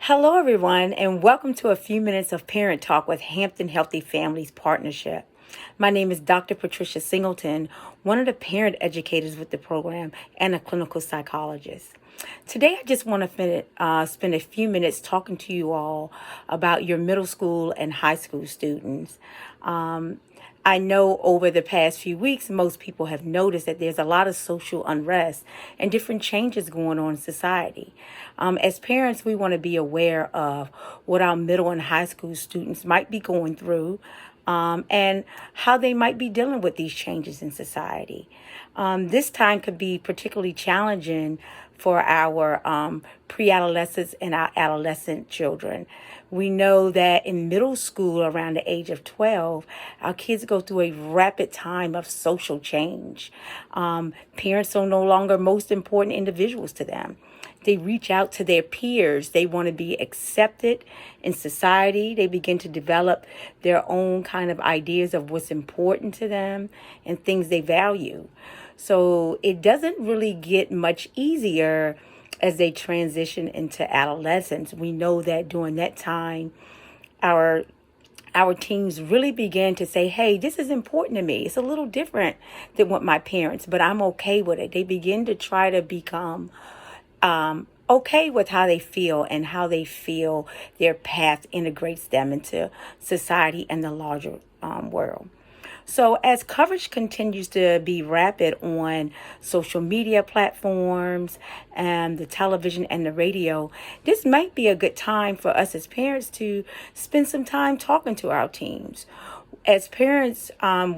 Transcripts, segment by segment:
Hello, everyone, and welcome to a few minutes of Parent Talk with Hampton Healthy Families Partnership. My name is Dr. Patricia Singleton, one of the parent educators with the program and a clinical psychologist. Today, I just want to spend a few minutes talking to you all about your middle school and high school students. I know over the past few weeks, most people have noticed that there's a lot of social unrest and different changes going on in society. As parents, we want to be aware of what our middle and high school students might be going through and how they might be dealing with these changes in society. This time could be particularly challenging for our pre-adolescents and our adolescent children. We know that in middle school, around the age of 12, our kids go through a rapid time of social change. Parents are no longer most important individuals to them. They reach out to their peers. They want to be accepted in society. They begin to develop their own kind of ideas of what's important to them and things they value. So it doesn't really get much easier as they transition into adolescence. We know that during that time, our teens really began to say, hey, this is important to me. It's a little different than what my parents, but I'm okay with it. They begin to try to become okay with how they feel and how they feel their path integrates them into society and the larger world. So as coverage continues to be rapid on social media platforms and the television and the radio, this might be a good time for us as parents to spend some time talking to our teens. As parents,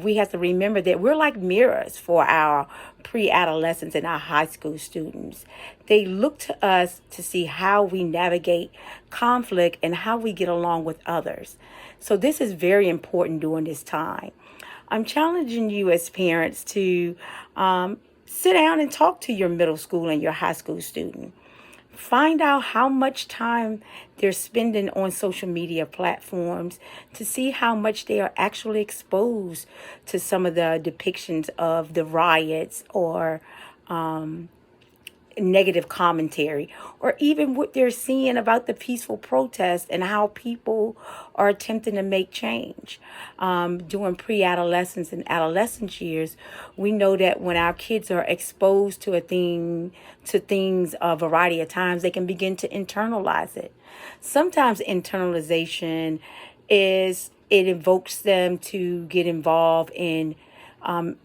we have to remember that we're like mirrors for our pre-adolescents and our high school students. They look to us to see how we navigate conflict and how we get along with others. So this is very important during this time. I'm challenging you as parents to sit down and talk to your middle school and your high school student. Find out how much time they're spending on social media platforms to see how much they are actually exposed to some of the depictions of the riots or negative commentary, or even what they're seeing about the peaceful protests and how people are attempting to make change. During pre-adolescence and adolescence years, we know that when our kids are exposed to things a variety of times, they can begin to internalize it. Sometimes internalization it evokes them to get involved in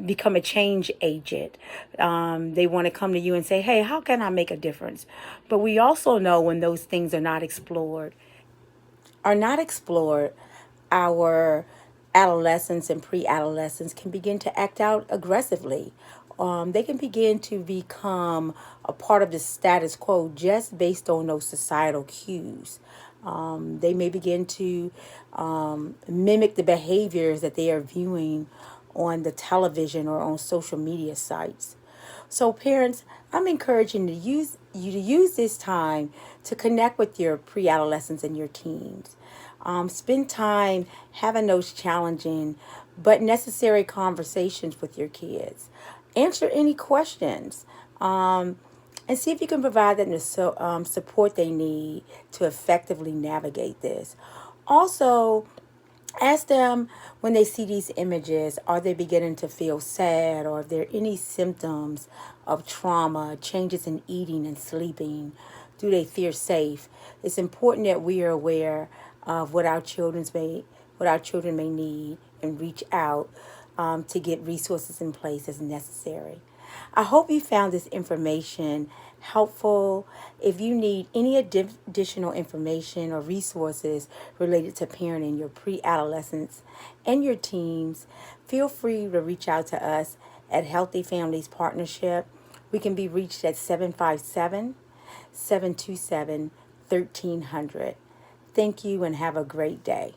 become a change agent. They want to come to you and say, hey, how can I make a difference? But we also know when those things are not explored, our adolescents and pre-adolescents can begin to act out aggressively. They can begin to become a part of the status quo just based on those societal cues. They may begin to mimic the behaviors that they are viewing on the television or on social media sites. So parents, I'm encouraging you to use this time to connect with your pre-adolescents and your teens. Spend time having those challenging but necessary conversations with your kids. Answer any questions and see if you can provide them the support they need to effectively navigate this. Also, ask them when they see these images, are they beginning to feel sad, or are there any symptoms of trauma, changes in eating and sleeping? Do they feel safe? It's important that we are aware of what our children may need and reach out to get resources in place as necessary. I hope you found this information helpful. If you need any additional information or resources related to parenting your pre-adolescents and your teens, feel free to reach out to us at Healthy Families Partnership. We can be reached at 757-727-1300. Thank you and have a great day.